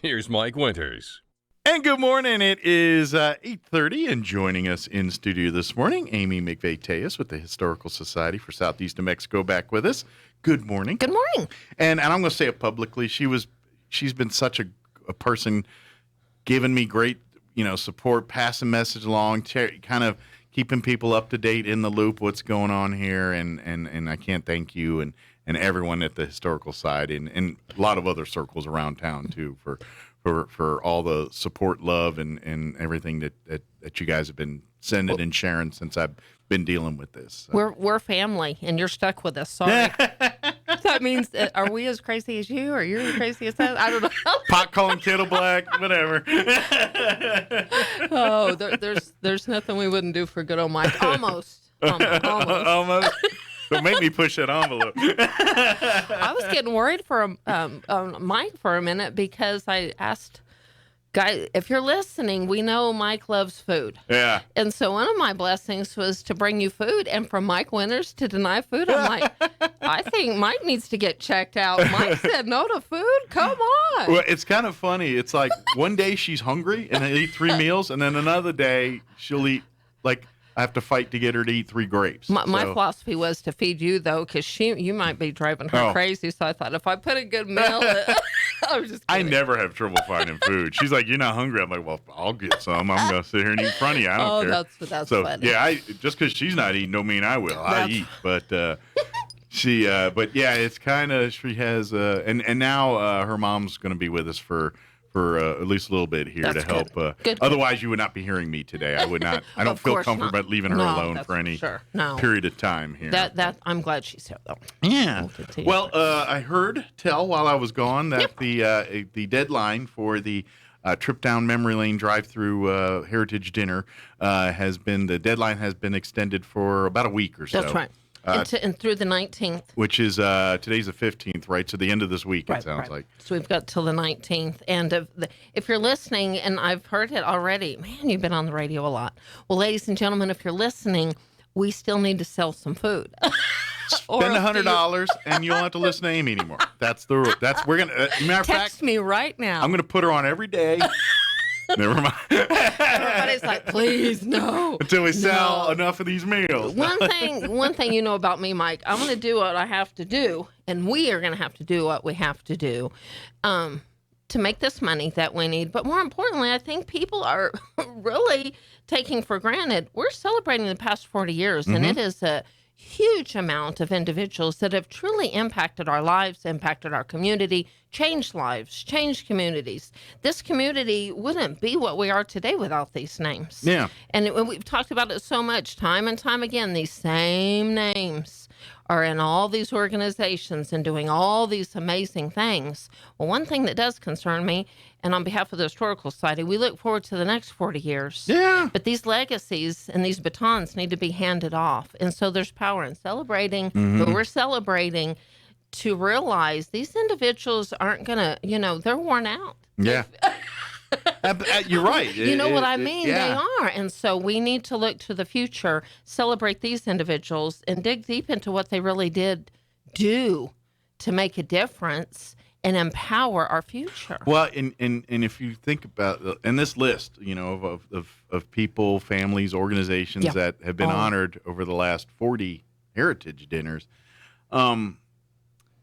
Here's Mike Winters. And good morning. It is 8:30, and joining us in studio this morning, Amy McVay-Tellez with the Historical Society for Southeast New Mexico, back with us. Good morning. Good morning. And I'm going to say it publicly. She's been such a person giving me great, support, passing message along, kind of keeping people up to date in the loop, what's going on here, and I can't thank you and everyone at the Historical Society and a lot of other circles around town too for all the support, love, and everything that you guys have been sending and sharing since I've been dealing with this. So. We're family, and you're stuck with us. Sorry. That means, are we as crazy as you, or you're as crazy as us? I don't know. Pot calling kettle black, whatever. Oh, there's nothing we wouldn't do for good old Mike. Almost. Don't make me push that envelope. I was getting worried for Mike for a minute because I asked, guys, if you're listening, we know Mike loves food. Yeah. And so one of my blessings was to bring you food, and for Mike Winters to deny food, I'm like, I think Mike needs to get checked out. Mike said no to food? Come on. Well, it's kind of funny. It's like one day she's hungry and I eat 3 meals, and then another day she'll eat, like, I have to fight to get her to eat 3 grapes. My philosophy was to feed you, though, because you might be driving her crazy. So I thought if I put a good meal, I was just kidding. I never have trouble finding food. She's like, "You're not hungry?" I'm like, "Well, I'll get some. I'm gonna sit here and eat in front of you. I don't care." That's so funny. yeah, just because she's not eating, don't mean I will. I eat, but but yeah, it's kind of she has and now her mom's gonna be with us for at least a little bit here That's to help. Good. Otherwise, you would not be hearing me today. I would not. I don't Of feel course comfortable not. about leaving her No, alone that's for any sure. No. period of time here. That I'm glad she's here, though. Yeah. We'll Well, I heard tell while I was gone that the deadline for the trip down memory lane drive-through heritage dinner the deadline has been extended for about a week or so. That's right. And through the 19th. Which is today's the 15th, right? So the end of this week, it sounds like. So we've got till the 19th. And if you're listening, and I've heard it already, man, you've been on the radio a lot. Well, ladies and gentlemen, if you're listening, we still need to sell some food. Spend $100 and you don't have to listen to Amy anymore. That's the rule. We're gonna. Matter of Text fact, me right now. I'm gonna put her on every day. Never mind. Everybody's like, please, no. Until we sell enough of these meals. One thing you know about me, Mike, I'm going to do what I have to do, and we are going to have to do what we have to do to make this money that we need. But more importantly, I think people are really taking for granted. We're celebrating the past 40 years, and it is a huge amount of individuals that have truly impacted our lives, impacted our community, changed lives, changed communities. This community wouldn't be what we are today without these names. Yeah. And we've talked about it so much, time and time again. These same names are in all these organizations and doing all these amazing things. Well, one thing that does concern me, and on behalf of the Historical Society, we look forward to the next 40 years. Yeah. But these legacies and these batons need to be handed off. And so there's power in celebrating, but we're celebrating to realize these individuals aren't going to, they're worn out. Yeah. You're right. You know what I mean? Yeah. They are. And so we need to look to the future, celebrate these individuals, and dig deep into what they really did do to make a difference and empower our future. Well, and if you think about in this list, of people, families, organizations that have been honored over the last 40 heritage dinners,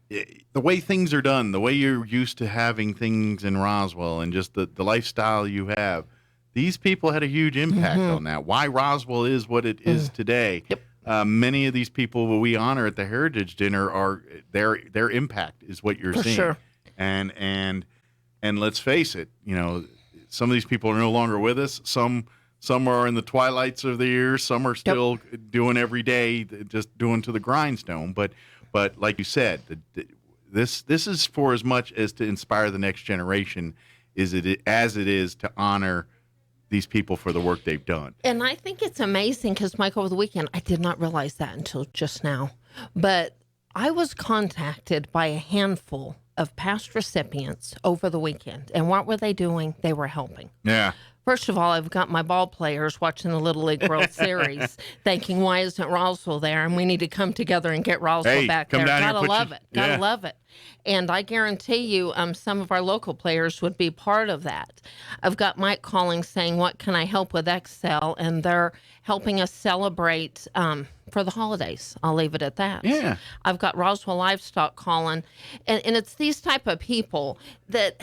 the way things are done, the way you're used to having things in Roswell, and just the lifestyle you have, these people had a huge impact on that. Why Roswell is what it is today. Yep. Many of these people we honor at the heritage dinner are their impact is what you're seeing. Sure. And let's face it, some of these people are no longer with us. Some are in the twilights of their years. Some are still doing every day, just doing to the grindstone. But like you said, this is for as much as to inspire the next generation as it is to honor these people for the work they've done. And I think it's amazing because, Mike, over the weekend, I did not realize that until just now, but I was contacted by a handful of past recipients over the weekend. And what were they doing? They were helping. Yeah. First of all, I've got my ball players watching the Little League World Series thinking, why isn't Roswell there? And we need to come together and get Roswell back come there. down here, Gotta love it. Gotta love it. And I guarantee you some of our local players would be part of that. I've got Mike calling saying, what can I help with Excel? And they're helping us celebrate for the holidays. I'll leave it at that. Yeah. I've got Roswell Livestock calling. And it's these type of people that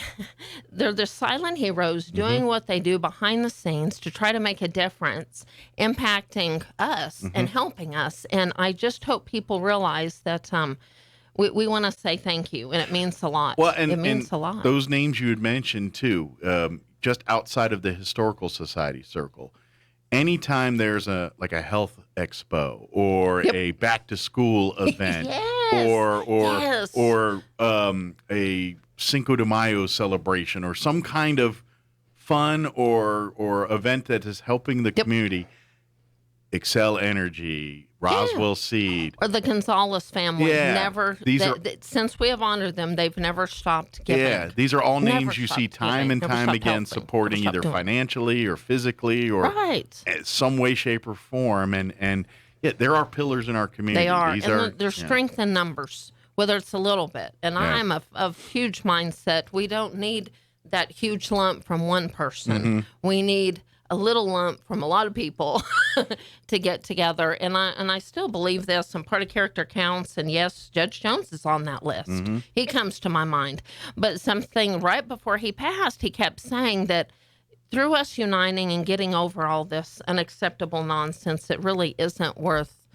they're the silent heroes doing what they do behind the scenes to try to make a difference, impacting us and helping us. And I just hope people realize that we want to say thank you, and it means a lot. Well, it means a lot. Those names you had mentioned too, just outside of the Historical Society circle, anytime there's a health expo or a back to school event or a Cinco de Mayo celebration or some kind of fun or event that is helping the community, Excel Energy, Roswell Seed, or the Gonzalez family. Never. These since we have honored them, they've never stopped giving. Yeah, these are all names you see time and time again supporting either financially or physically or some way, shape, or form. And there are pillars in our community. They are. There's strength in numbers, whether it's a little bit. And I'm of huge mindset. We don't need that huge lump from one person. We need a little lump from a lot of people to get together. And I still believe this, and part of character counts. And yes, Judge Jones is on that list. He comes to my mind. But something right before he passed, he kept saying that through us uniting and getting over all this unacceptable nonsense, it really isn't worth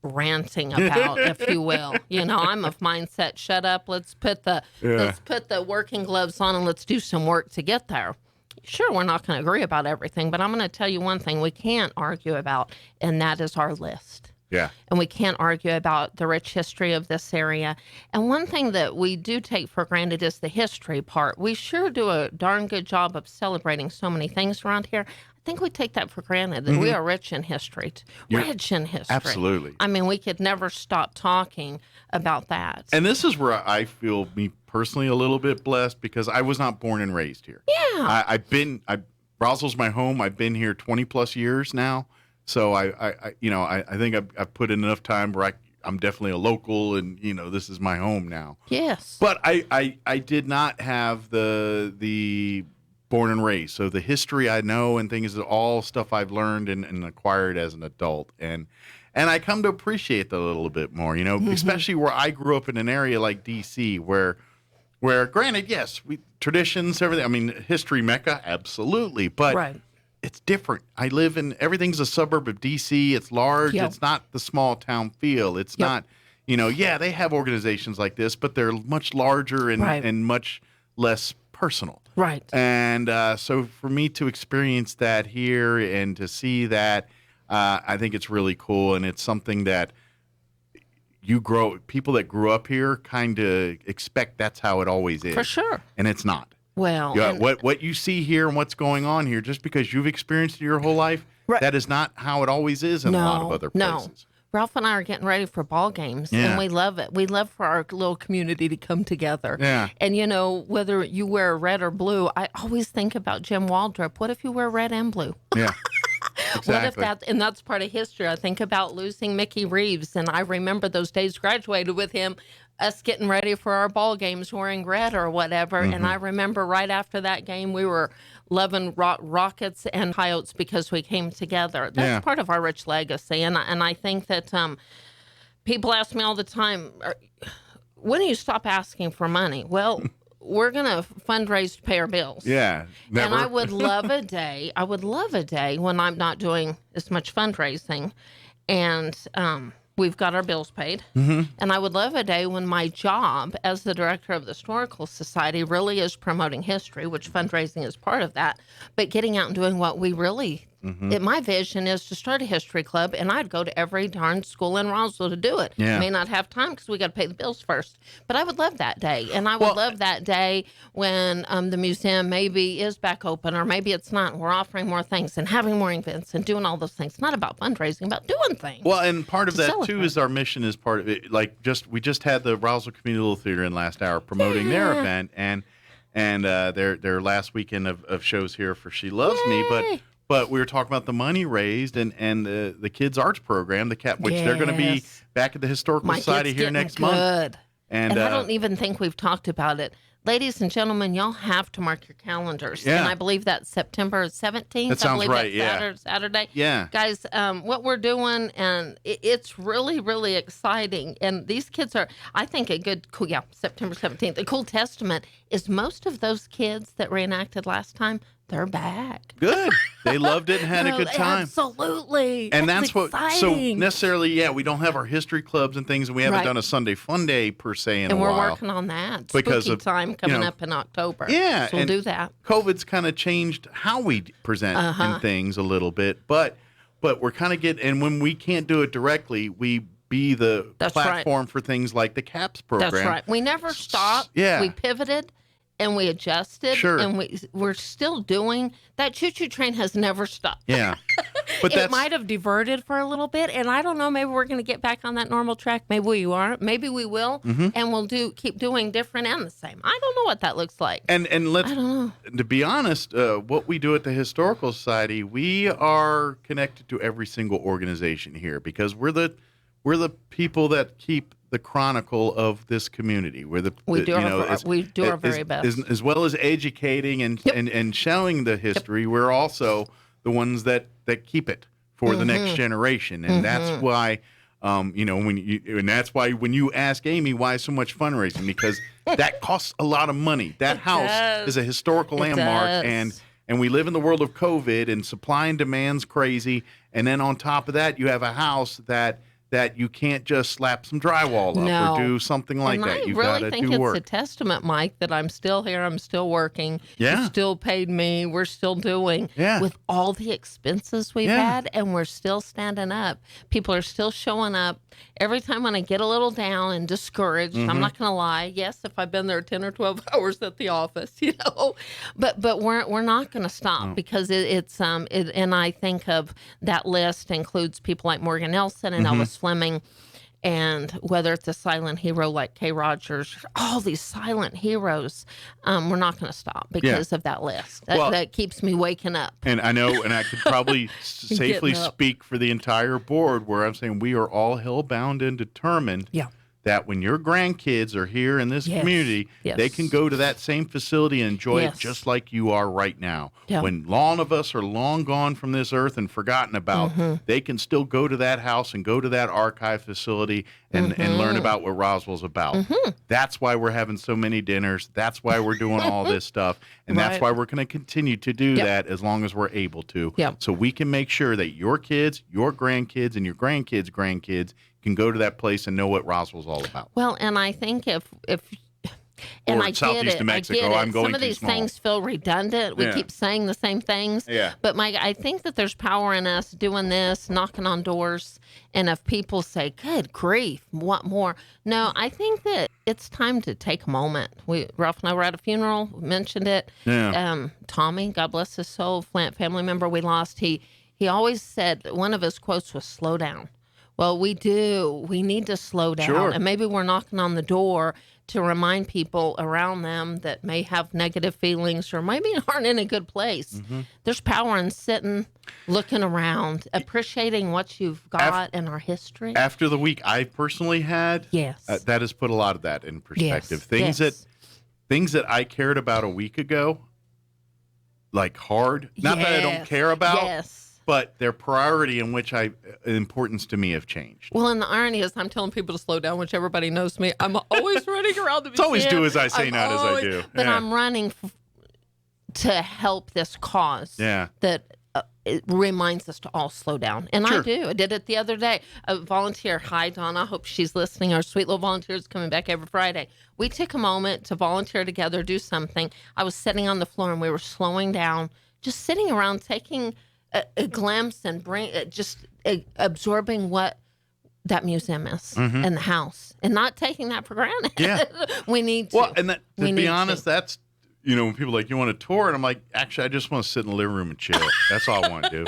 ranting about, if you will. I'm of mindset, shut up, let's put the working gloves on and let's do some work to get there. Sure, we're not going to agree about everything, but I'm going to tell you one thing we can't argue about, and that is our list. Yeah. And we can't argue about the rich history of this area. And one thing that we do take for granted is the history part. We sure do a darn good job of celebrating so many things around here. I think we take that for granted, that we are rich in history. Rich in history. Absolutely. I mean, we could never stop talking about that. And this is where I feel, me personally, a little bit blessed because I was not born and raised here. Yeah. Roswell's my home. I've been here 20 plus years now. So I think I've put in enough time where I'm definitely a local, and this is my home now. Yes. But I did not have the born and raised. So the history I know and things is all stuff I've learned and acquired as an adult. And I come to appreciate that a little bit more, especially where I grew up in an area like DC where granted, yes, traditions, everything. I mean, history Mecca, absolutely. But it's different. Everything's a suburb of DC. It's large. Yep. It's not the small town feel. It's not, they have organizations like this, but they're much larger and much less personal. Right. And so for me to experience that here and to see that, I think it's really cool. And it's something that people that grew up here kind of expect that's how it always is. For sure. And it's not. Well, what you see here and what's going on here, just because you've experienced it your whole life, that is not how it always is in a lot of other places. No. Ralph and I are getting ready for ball games, and we love it. We love for our little community to come together. Yeah. And, whether you wear red or blue, I always think about Jim Waldrop. What if you wear red and blue? Yeah. Exactly. And that's part of history. I think about losing Mickey Reeves, and I remember those days graduated with him, us getting ready for our ball games wearing red or whatever. And I remember right after that game, we were loving Rockets and Coyotes because we came together. That's part of our rich legacy. And I think that people ask me all the time, when do you stop asking for money? Well, we're going to fundraise to pay our bills. Yeah. Never. And I would love a day when I'm not doing as much fundraising and we've got our bills paid. And I would love a day when my job as the director of the Historical Society really is promoting history, which fundraising is part of that, but getting out and doing what we really my vision is to start a history club, and I'd go to every darn school in Roswell to do it. Yeah. I may not have time because we got to pay the bills first, but I would love that day. And I would love that day when the museum maybe is back open, or maybe it's not. We're offering more things and having more events and doing all those things. It's not about fundraising, about doing things. Well, and part of that too is our mission is part of it. Like we just had the Roswell Community Little Theater in last hour promoting their event and their last weekend of shows here for She Loves Me, but we were talking about the money raised and the kids arts program, which they're going to be back at the Historical Society here next month. And I don't even think we've talked about it. Ladies and gentlemen, y'all have to mark your calendars. Yeah. And I believe that's September 17th. That sounds I believe right, that's Saturday. Yeah. Guys, what we're doing, and it's really, really exciting. And these kids are, I think, September 17th. A cool testament is most of those kids that reenacted last time, they're back. Good. They loved it and had a good time. Absolutely. And that's what, so exciting. necessarily, we don't have our history clubs and things, and we haven't done a Sunday Fun Day per se in a while. And we're working on that. Because Spooky of, time coming up in October. Yeah. So we'll do that. COVID's kind of changed how we present in things a little bit, but we're kind of and when we can't do it directly, we be the platform for things like the CAPS program. That's right. We never stopped. Yeah. We pivoted. And we adjusted, and we're still doing that. Choo-choo train has never stopped. Yeah, but it might have diverted for a little bit, and I don't know. Maybe we're going to get back on that normal track. Maybe we aren't. Maybe we will, and we'll keep doing different and the same. I don't know what that looks like. And let's, I don't know. To be honest, what we do at the Historical Society, we are connected to every single organization here because we're the people that keep the chronicle of this community. We do our very best. As well as educating and showing the history, we're also the ones that keep it for the next generation. And that's why, that's why when you ask Amy why so much fundraising, because that costs a lot of money. That house is a historical landmark, and we live in the world of COVID, and supply and demand's crazy. And then on top of that, you have a house that you can't just slap some drywall up or do something like that. You've got to do work. I really think it's a testament, Mike, that I'm still here. I'm still working. Yeah. You still paid me. We're still doing with all the expenses we've had, and we're still standing up. People are still showing up. Every time when I get a little down and discouraged, I'm not going to lie. Yes, if I've been there 10 or 12 hours at the office, but we're not going to stop because it's and I think of that list includes people like Morgan Nelson and Elvis Fleming, and whether it's a silent hero like Kay Rogers, all these silent heroes, we're not going to stop because of that list. That keeps me waking up. And I know, and I could probably safely speak for the entire board where I'm saying we are all hellbound and determined that when your grandkids are here in this community, they can go to that same facility and enjoy it just like you are right now. Yeah. When long of us are long gone from this earth and forgotten about, they can still go to that house and go to that archive facility and learn about what Roswell's about. That's why we're having so many dinners. That's why we're doing all this stuff. And that's why we're going to continue to do that as long as we're able to. So we can make sure that your kids, your grandkids, and your grandkids' grandkids can go to that place and know what Roswell's all about. Well, and I think if and I Southeast New Mexico, I'm going some of these small. things feel redundant. We keep saying the same things. Yeah. But Mike, I think that there's power in us doing this, knocking on doors. And if people say, "Good grief, what more?" No, I think that it's time to take a moment. Ralph and I were at a funeral, mentioned it. Yeah. Tommy, God bless his soul, family member we lost. He always said one of his quotes was, "Slow down." Well, we do. We need to slow down. Sure. And maybe we're knocking on the door to remind people around them that may have negative feelings or maybe aren't in a good place. There's power in sitting, looking around, appreciating what you've got in our history. After the week I personally had, that has put a lot of that in perspective. Things that I cared about a week ago, like hard, not that I don't care about, but their priority in which importance to me have changed. Well, and the irony is I'm telling people to slow down, which everybody knows me. I'm always running around the museum. It's always do as I say, not as I do. But I'm running to help this cause that it reminds us to all slow down. And I do. I did it the other day. A volunteer, hi, Donna, I hope she's listening. Our sweet little volunteer is coming back every Friday. We took a moment to volunteer together, do something. I was sitting on the floor and we were slowing down, just sitting around, taking a glimpse and absorbing what that museum is and the house, and not taking that for granted. Yeah, we need to. Well, and that, to be honest, that's when people are like, you want a tour, and I'm like, actually, I just want to sit in the living room and chill. That's all I want to do.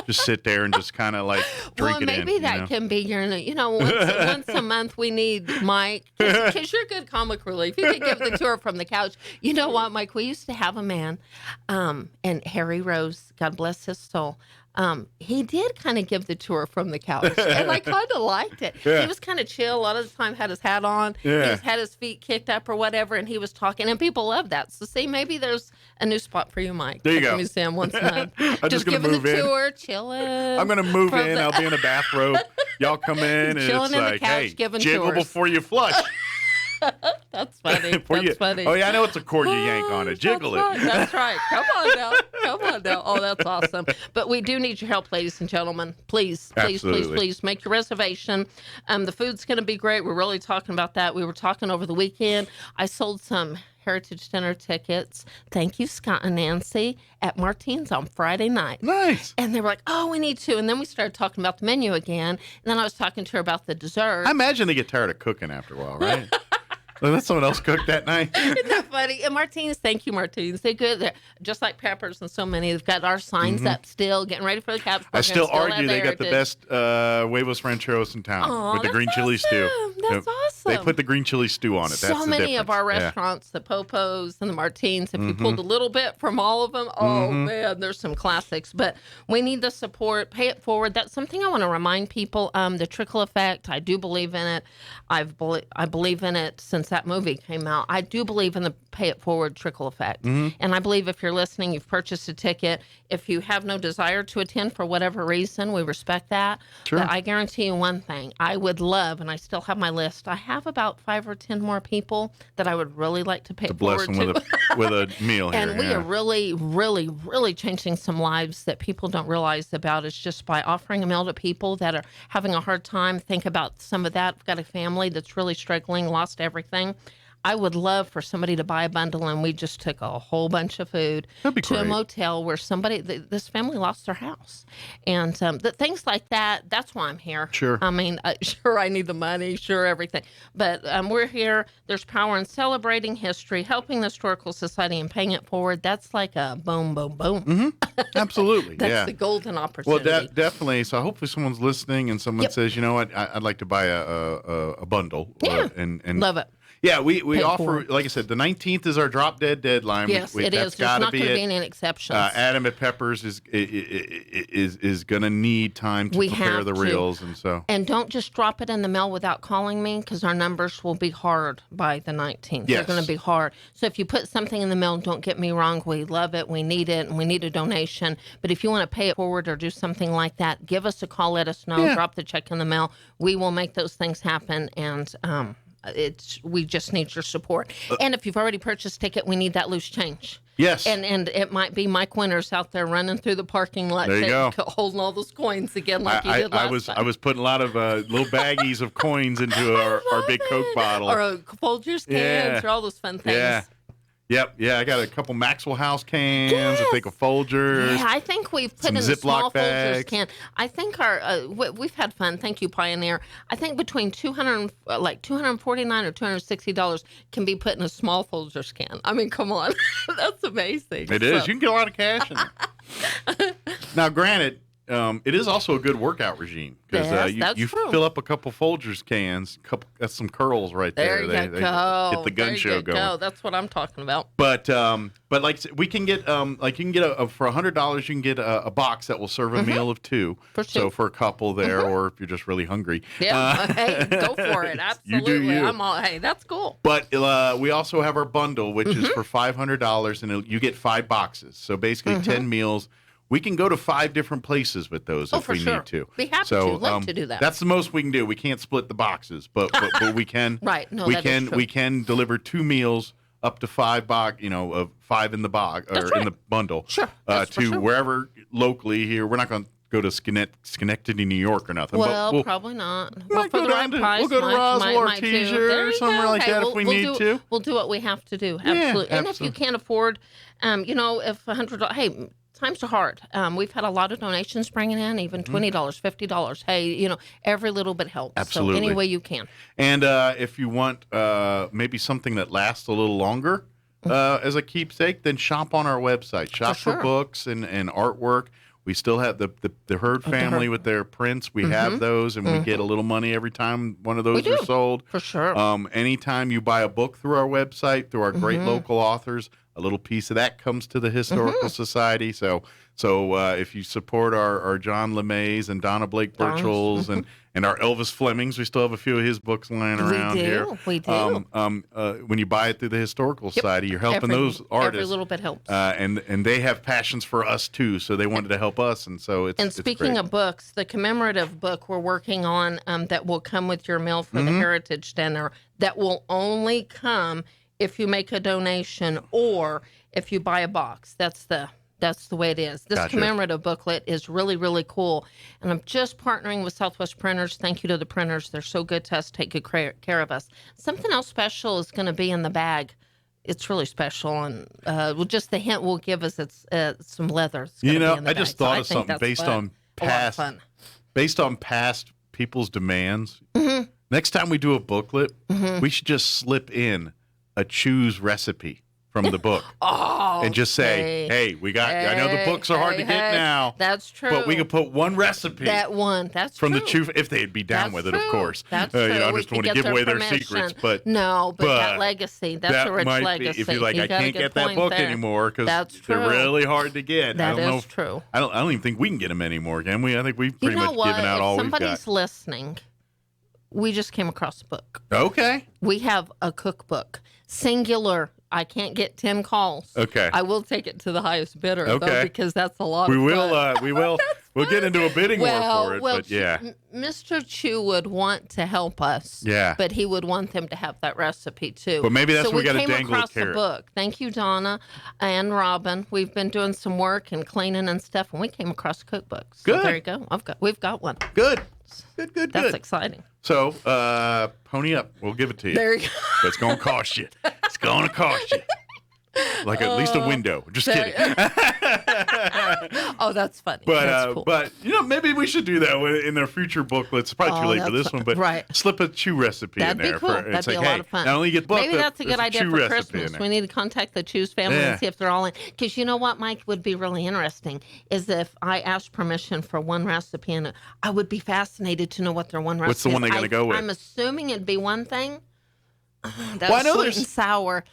Just sit there and just kind of like drink it in. Well, maybe that can be your, once a month we need Mike, because you're good comic relief. You can give the tour from the couch. You know what, Mike? We used to have a man, and Harry Rose, God bless his soul. he did kind of give the tour from the couch, and I kind of liked it. Yeah. He was kind of chill. A lot of the time had his hat on. Yeah. He just had his feet kicked up or whatever, and he was talking, and people love that. So see, maybe there's a new spot for you, Mike. There you at the go. museum once a month. I'm just gonna giving move the in. tour, chilling. I'm going to move from in. the- I'll be in a bathrobe. Y'all come in, and Chilling it's in the like, couch, hey, giving jiggle tours. before you flush. That's funny. Before That's you- funny. Oh, yeah, I know it's a cord you yank on it. Jiggle That's it. Right. That's right. Come on now. Come on now. Oh, that's awesome. But we do need your help, ladies and gentlemen. Please, please, please, Absolutely. please make your reservation. The food's going to be great. We're really talking about that. We were talking over the weekend. I sold some Heritage Dinner tickets. Thank you, Scott and Nancy, at Martine's on Friday night. Nice. And they were like, oh, we need to. And then we started talking about the menu again. And then I was talking to her about the dessert. I imagine they get tired of cooking after a while, right? Well, let someone else cook that night. Isn't that funny? And Martine's, thank you, Martine's. They're good. They're just like Peppers and so many. They've got our signs up still, getting ready for the Caps. I still argue they got the best huevos rancheros in town Aw, with the that's green chili stew. awesome. That's awesome. They put the green chili stew on it. That's So the many of difference. our Yeah. restaurants, the Popos and the Martines, if you pulled a little bit from all of them, oh man, there's some classics. But we need the support. Pay it forward. That's something I want to remind people. The trickle effect. I do believe in it. I believe in it since that movie came out. I do believe in the pay it forward trickle effect. And I believe if you're listening, you've purchased a ticket. If you have no desire to attend for whatever reason, we respect that. Sure. But I guarantee you one thing. I would love, and I still have my list. I have about 5 or 10 more people that I would really like to pay To bless forward them to. with a meal here. And we yeah. are really, really, really changing some lives that people don't realize about. It's just by offering a meal to people that are having a hard time. Think about some of that. I've got a family that's really struggling, lost everything. I would love for somebody to buy a bundle, and we just took a whole bunch of food That'd be to a great. motel where this family lost their house. And things like that, that's why I'm here. Sure. I mean, sure, I need the money, sure, everything. But we're here. There's power in celebrating history, helping the Historical Society, and paying it forward. That's like a boom, boom, boom. Absolutely. That's yeah. the golden Well, opportunity. definitely. So hopefully someone's listening and someone Yep. says, you know what, I'd like to buy a bundle. Yeah. And Love it. Yeah, we Pay it offer, forward. like I said, the 19th is our drop dead deadline. Yes, it that's is. There's gotta not going to be it. any exceptions. Adam at Peppers is going to need time to We prepare have the to. reels, and so And don't just drop it in the mail without calling me, because our numbers will be hard by the 19th. Yes. They're going to be hard. So if you put something in the mail, don't get me wrong, we love it, we need it, and we need a donation. But if you want to pay it forward or do something like that, give us a call, let us know, Yeah. drop the check in the mail. We will make those things happen, and we just need your support. And if you've already purchased a ticket, we need that loose change. yes, And it might be Mike Winters out there running through the parking lot, There you go. holding all those coins again like he did last time. I was putting a lot of little baggies of coins into our big Coke bottle. Or Folgers cans, Yeah. or all those fun things. Yeah. Yep, yeah, I got a couple Maxwell House cans, I think of Folgers. Yeah, I think we've put Some in the Ziploc small Folgers bags. can. I think we've had fun. Thank you, Pioneer. I think between $249 or $260 can be put in a small Folgers can. I mean, come on, that's amazing. It is. You can get a lot of cash in it. Now, granted, it is also a good workout regime because Yes, that's you true. fill up a couple Folgers cans, that's some curls right there. There you They go. get the gun There show you going. go. That's what I'm talking about. But like I said, we can get like you can get for $100 you can get a box that will serve a meal of two. For So two. for a couple there, or if you're just really hungry. Yeah. Hey, go for it. You Absolutely. do you. I'm all. Hey, that's cool. But we also have our bundle, which is for $500, and you get 5 boxes. So basically 10 meals. We can go to 5 different places with those if for we sure. need to. Be happy so, to. Love to do that. That's the most we can do. We can't split the boxes, but we can. Right. No, we that is can true. we can deliver 2 meals up to 5 box. Of 5 in the box or That's in right. the bundle. Sure. That's for to sure. wherever locally here. We're not going to go to Schenectady, New York, or nothing. Well, but probably not. might Well, for go the down right to- price, we'll go to Roswell or might do. Teaser There or you somewhere go. like Hey, that if we we'll need do, to. We'll do what we have to do. Absolutely. And if you absolutely. can't afford, if $100, hey, times are hard. We've had a lot of donations bringing in, even $20, $50. Hey, every little bit helps. Absolutely. So any way you can. And if you want maybe something that lasts a little longer as a keepsake, then shop on our website. Shop for sure. books and artwork. We still have the Hurd family with their prints. We have those, and we get a little money every time one of those are do. sold. For sure. Anytime you buy a book through our website, through our great local authors, a little piece of that comes to the Historical Society. So if you support our John LeMays and Donna Blake Birchells and our Elvis Flemings, we still have a few of his books lying around here. We do. When you buy it through the Historical Society, you're helping those artists. Every little bit helps. And they have passions for us too, so they wanted to help us, and so it's. And speaking of books, the commemorative book we're working on that will come with your meal for the Heritage Dinner, that will only come if you make a donation or if you buy a box. That's the way it is. This commemorative booklet is really, really cool. And I'm just partnering with Southwest Printers. Thank you to the printers. They're so good to us, take good care of us. Something else special is going to be in the bag. It's really special. And just the hint we'll give is it's some leather. I just thought of something based on past people's demands. Next time we do a booklet, we should just slip in a choose recipe from the book and just say, hey, I know the books are hard to get now. That's true. But we could put one recipe. That's from true. the chew, if they'd be down with it, of course. That's true. I just want to give away their secrets. But that legacy, that's a rich legacy. If you're like, I can't get that book anymore because they're really hard to get. That is true. I don't even think we can get them anymore, can we? I think we've pretty much given out all we've got. If somebody's listening, we just came across a book. Okay. We have a cookbook, singular. I can't get 10 calls. Okay. I will take it to the highest bidder, though, because that's a lot of fun. We will. We'll get into a bidding war for it, but yeah. Mr. Chu would want to help us. Yeah. But he would want them to have that recipe, too. But maybe that's what we got to dangle a carrot. So we came across the book. Thank you, Donna and Robin. We've been doing some work and cleaning and stuff, and we came across a cookbook. So good. There you go. We've got one. Good. That's exciting. So, pony up. We'll give it to you. There you go. But it's going to cost you. It's going to cost you. Like at least a window. Just kidding. Oh, that's funny. But that's cool. But maybe we should do that in their future booklets. It's probably too late for this one, but slip a chew recipe in there. That'd be cool. That'd be a lot of fun. Not only get booked, maybe that's a good idea for Christmas. We need to contact the Chu's family and see if they're all in. Because you know what, Mike, would be really interesting is if I asked permission for one recipe, and I would be fascinated to know what their one recipe is. What's the one they're going to go with? I'm assuming it'd be one thing. That's sweet and sour.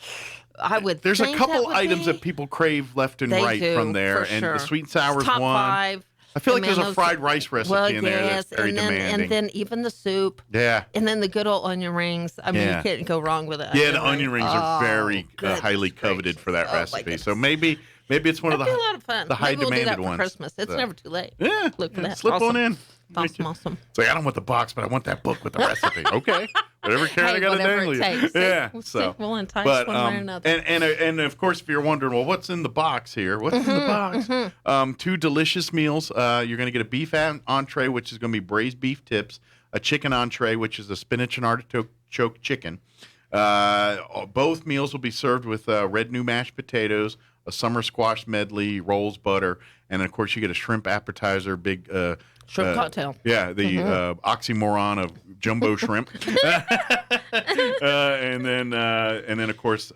There's a couple items that people crave left and right from there, and the sweet and sour is one. Top 5. I feel like there's a fried rice recipe in there that's very demanding. And then even the soup. Yeah. And then the good old onion rings. I mean, you can't go wrong with it. Yeah, the onion rings are very highly coveted for that recipe. So maybe it's one of the high demanded ones. Maybe we'll do that for Christmas. It's never too late. Yeah. Look for that. Slip one in. Awesome. It's like, I don't want the box, but I want that book with the recipe. Okay. Whatever carrot I got to dangle you. Yeah. We'll entice one way or another. And of course, if you're wondering, well, what's in the box here? What's in the box? 2 delicious meals. You're going to get a beef entree, which is going to be braised beef tips, a chicken entree, which is a spinach and artichoke chicken. Both meals will be served with red new mashed potatoes, a summer squash medley, rolls, butter, and of course you get a shrimp appetizer, big shrimp cocktail. Yeah, the oxymoron of jumbo shrimp, and then of course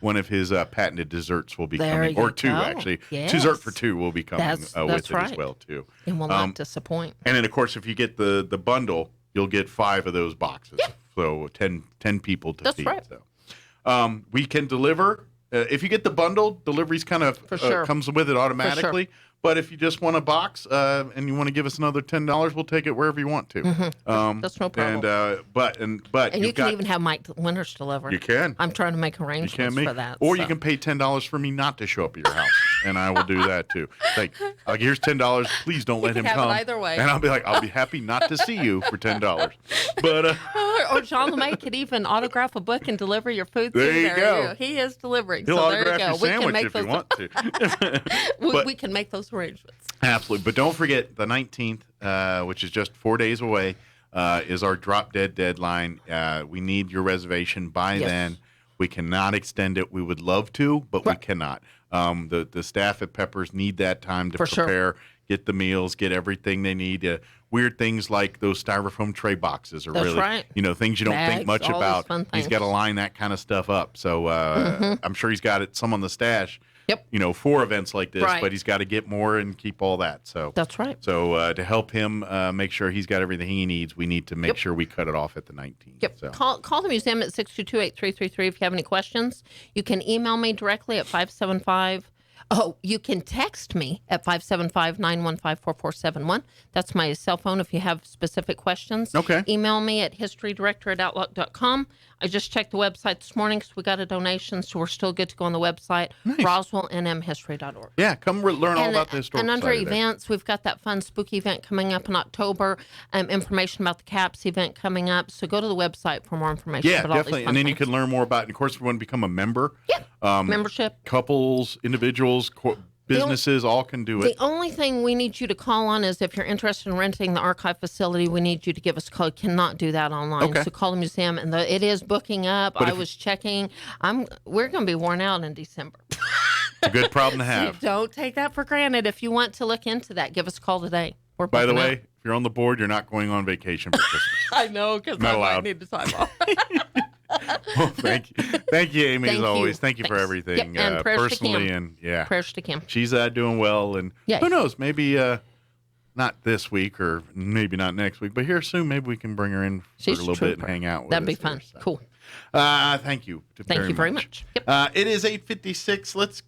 one of his patented desserts will be coming, or 2 actually. Yes. Dessert for 2 will be coming with it as well too. And will not disappoint. And then of course if you get the bundle, you'll get 5 of those boxes. Yeah. So 10 people to feed. Right. So we can deliver. If you get the bundle, delivery's kind of comes with it automatically. For sure. But if you just want a box and you want to give us another $10, we'll take it wherever you want to. That's no problem. And you can even have Mike Winters deliver. You can. I'm trying to make arrangements for that. Or you can pay $10 for me not to show up at your house, and I will do that too. Like here's $10. Please don't let him come. Either way. And I'll be like, I'll be happy not to see you for $10. But or John LeMay could even autograph a book and deliver your food. There you go. He is delivering. He'll autograph there you your sandwich if you want to. We can make those arrangements. Absolutely. But don't forget the 19th, which is just 4 days away, is our drop dead deadline. We need your reservation by then. We cannot extend it. We would love to, but we cannot. The staff at Peppers need that time to prepare, get the meals, get everything they need. Weird things like those styrofoam tray boxes are things you don't think much about. He's got to line that kind of stuff up. So I'm sure he's got some on the stash. Yep. for events like this, Right. but he's got to get more and keep all that. So That's right. So to help him make sure he's got everything he needs, we need to make sure we cut it off at the 19th. Yep. So. Call the museum at 622-8333 if you have any questions. You can email me directly at 575. Oh, you can text me at 575-915-4471. That's my cell phone if you have specific questions. Okay. Email me at historydirector@outlook.com. I just checked the website this morning because we got a donation, so we're still good to go on the website, roswellnmhistory.org. Yeah, come learn all about the historical And under side of that. events, we've got that fun spooky event coming up in October. Information about the CAPS event coming up. So go to the website for more information. Yeah, about all these definitely. fun And then you things. can learn more about it. And of course, if you want to become a member, Membership. couples, individuals, businesses, all can do it. The only thing we need you to call on is if you're interested in renting the archive facility, we need you to give us a call. You cannot do that online. Okay. So call the museum, and it is booking up. I was checking. We're going to be worn out in December. It's a good problem to have. Don't take that for granted. If you want to look into that, give us a call today. We're By the booking way, out. if you're on the board, you're not going on vacation for Christmas. I know because Not I might allowed. need the time off. Well, thank you, Amy, Thank as always. you. Thank you for Thanks. everything, Yep, and prayers to personally, Kim. and Prayers to Kim. she's doing well, and Yeah. who knows, maybe not this week or maybe not next week, but here soon, maybe we can bring her in for She's a a little bit and trooper. hang out with That'd us be fun. here, so. Cool. Thank you. Thank you very much. Yep. It is 8:56. Let's go.